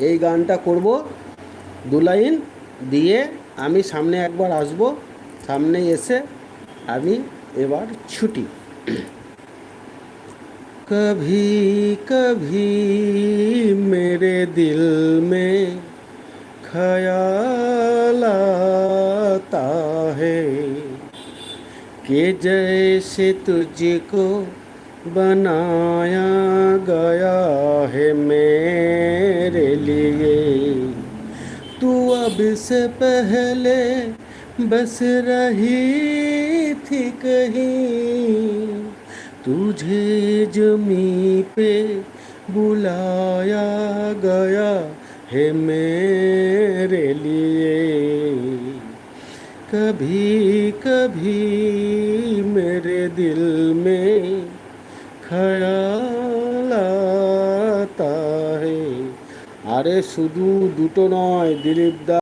এই গানটা করব, 2 লাইন দিয়ে আমি সামনে একবার আসব, সামনে এসে আমি এবার ছুটি। कभी कभी मेरे दिल में ख्याल आता है कि जैसे तुझको बनाया गया है मेरे लिए। तू अब से पहले बस रही थी कहीं, तुझे जमी पे बुलाया गया है मेरे लिए। कभी कभी मेरे दिल में ख्याल आता है। আরে শুধু দুটো নয় দিলীপ দা।